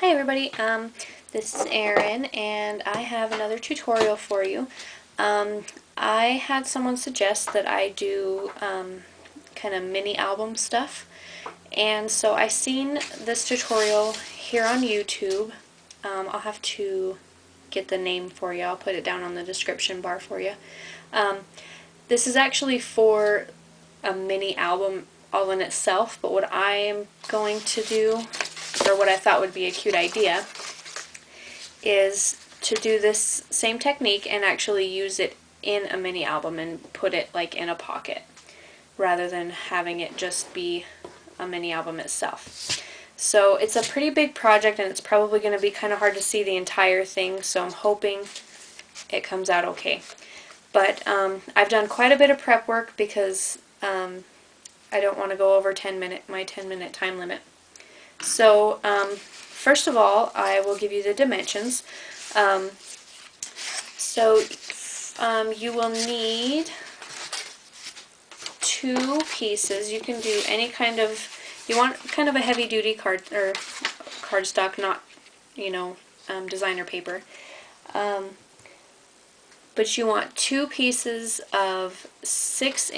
Hi everybody, this is Erin and I have another tutorial for you. I had someone suggest that I do kind of mini album stuff, and so I seen this tutorial here on YouTube. I'll have to get the name for you. I'll put it down on the description bar for you. This is actually for a mini album all in itself, but what I am going to do, or what I thought would be a cute idea, is to do this same technique and actually use it in a mini album and put it like in a pocket rather than having it just be a mini album itself. So it's a pretty big project and it's probably going to be kind of hard to see the entire thing, so I'm hoping it comes out okay. But I've done quite a bit of prep work because I don't want to go over my 10-minute time limit. So first of all, I will give you the dimensions. You will need 2 pieces. You can do any kind of, you want kind of a heavy duty cardstock, not, designer paper. But you want 2 pieces of 6"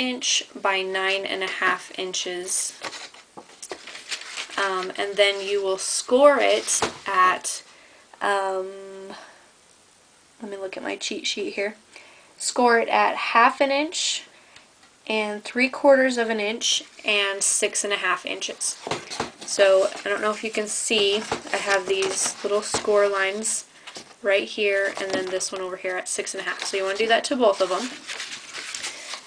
by 9.5 inches. And then you will score it at, let me look at my cheat sheet here. Score it at 1/2 inch and 3/4 inch and 6.5 inches. So I don't know if you can see, I have these little score lines right here and then this one over here at 6.5. So you want to do that to both of them.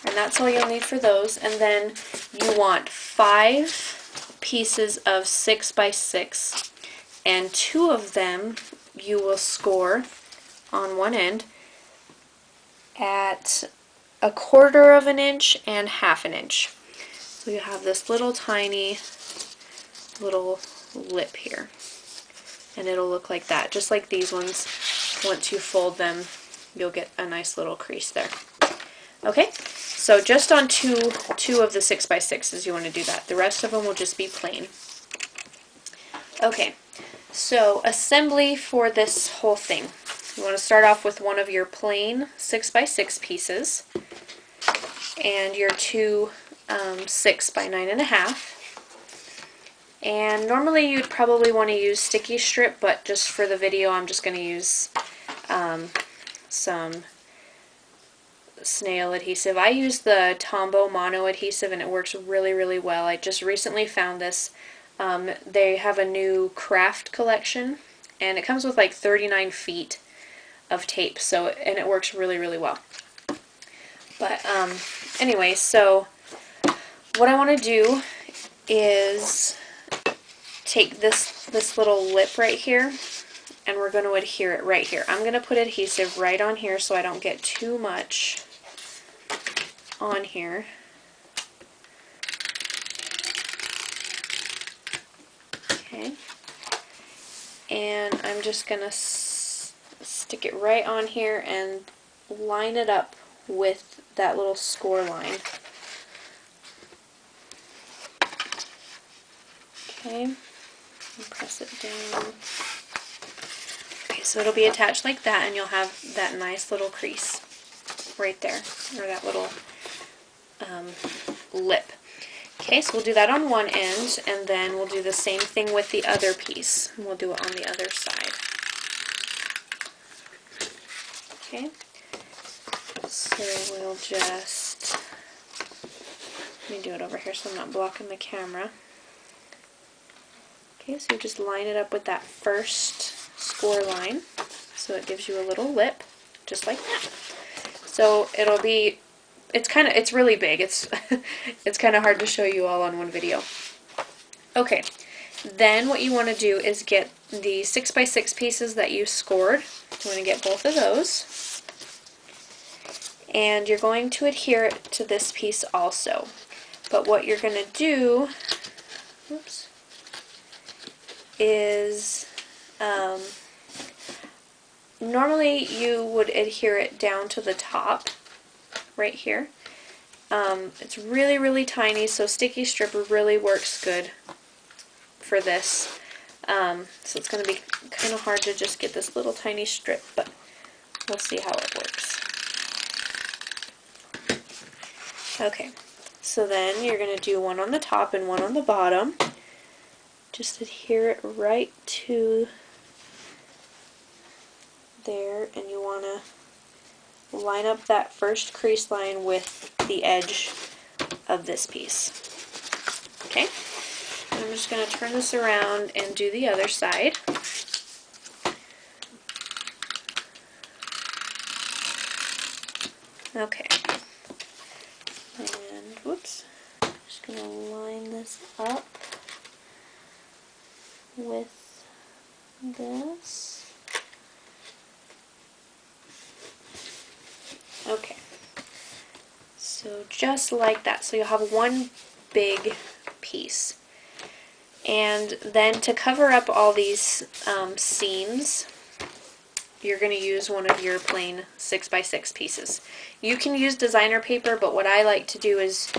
And that's all you'll need for those. And then you want 5 pieces of 6 by 6, and 2 of them you will score on one end at 1/4 inch and 1/2 inch. So you have this little tiny little lip here, and it'll look like that, just like these ones. Once you fold them, you'll get a nice little crease there. Okay, so just on two of the 6 by 6s you want to do that. The rest of them will just be plain. Okay, so assembly for this whole thing. You want to start off with one of your plain 6 by 6 pieces and your 2 6 by 9.5. And normally you'd probably want to use sticky strip, but just for the video I'm just going to use some snail adhesive. I use the Tombow Mono adhesive and it works really, really well. I just recently found this. They have a new craft collection and it comes with like 39 feet of tape, and it works really, really well. But anyway, so what I want to do is take this little lip right here and we're going to adhere it right here. I'm going to put adhesive right on here so I don't get too much on here. Okay. And I'm just going to stick it right on here and line it up with that little score line. Okay. And press it down. Okay, so it'll be attached like that and you'll have that nice little crease right there, or that little lip. Okay, so we'll do that on one end, and then we'll do the same thing with the other piece. And we'll do it on the other side. Okay, so we'll just, let me do it over here so I'm not blocking the camera. Okay, so you just line it up with that first score line, so it gives you a little lip, just like that. So it'll be, it's really big. It's it's kind of hard to show you all on one video. Okay, then what you want to do is get the 6 by 6 pieces that you scored. You want to get both of those, and you're going to adhere it to this piece also. But what you're going to do, oops, is normally you would adhere it down to the top right here. It's really, really tiny, so sticky strip really works good for this. So it's going to be kind of hard to just get this little tiny strip, but we'll see how it works. Okay, so then you're going to do one on the top and one on the bottom. Just adhere it right to there, and you want to line up that first crease line with the edge of this piece. Okay, and I'm just going to turn this around and do the other side. Okay, and whoops, just going to line this up with this. Okay, so just like that. So you'll have one big piece. And then to cover up all these seams, you're going to use one of your plain 6x6 pieces. You can use designer paper, but what I like to do is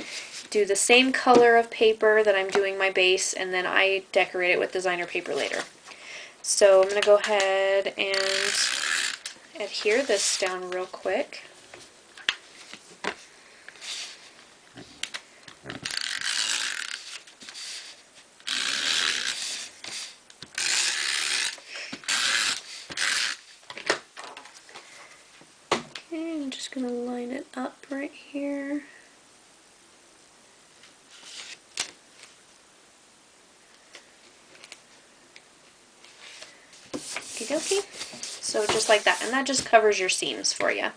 do the same color of paper that I'm doing my base, and then I decorate it with designer paper later. So I'm going to go ahead and adhere this down real quick. Okay, I'm just going to line it up right here. Okie dokie. So just like that, and that just covers your seams for you.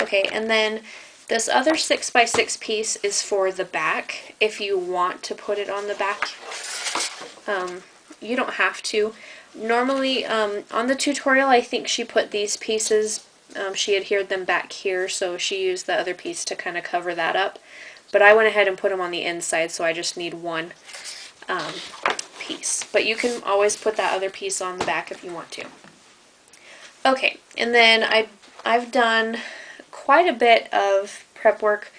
Okay, and then this other 6x6 piece is for the back. If you want to put it on the back, you don't have to. Normally, on the tutorial, I think she put these pieces, she adhered them back here, so she used the other piece to kind of cover that up. But I went ahead and put them on the inside, so I just need one piece. But you can always put that other piece on the back if you want to. Okay, and then I've done quite a bit of prep work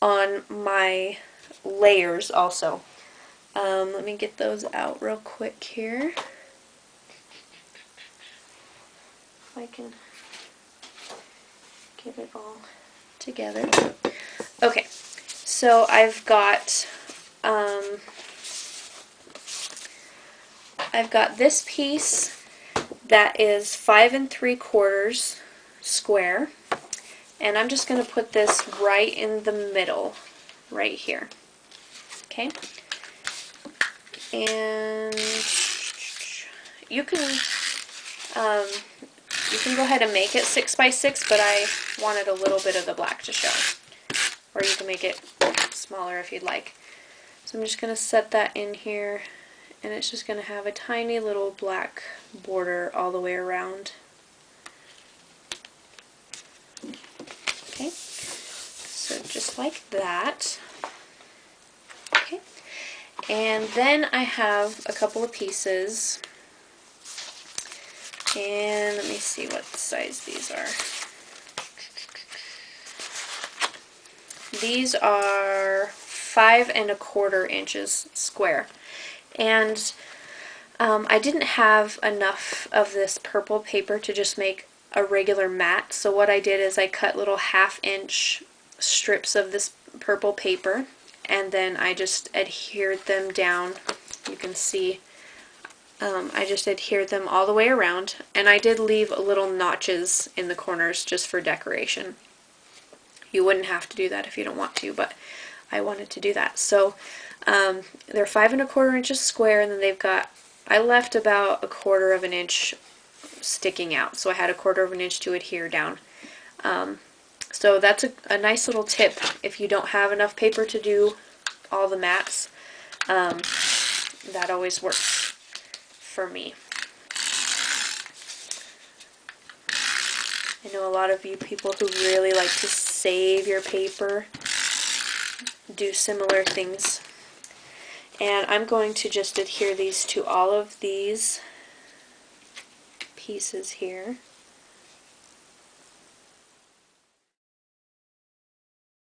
on my layers also. Let me get those out real quick here. If I can get it all together. Okay, so I've got this piece that is 5 3/4 square, and I'm just going to put this right in the middle, right here. Okay, and you can go ahead and make it 6x6, but I wanted a little bit of the black to show, or you can make it smaller if you'd like. So I'm just going to set that in here, and it's just going to have a tiny little black border all the way around. Okay, so just like that. Okay, and then I have a couple of pieces, and let me see what size these are. These are 5 1/4 inches square, and I didn't have enough of this purple paper to just make a regular mat, so what I did is I cut little 1/2 inch strips of this purple paper, and then I just adhered them down. You can see I just adhered them all the way around, and I did leave little notches in the corners just for decoration. You wouldn't have to do that if you don't want to, but I wanted to do that. So they're 5 1/4 inches square, and then they've got, I left about 1/4 inch sticking out, so I had 1/4 inch to adhere down. So that's a nice little tip if you don't have enough paper to do all the mats. That always works for me. I know a lot of you people who really like to save your paper do similar things. And I'm going to just adhere these to all of these pieces here.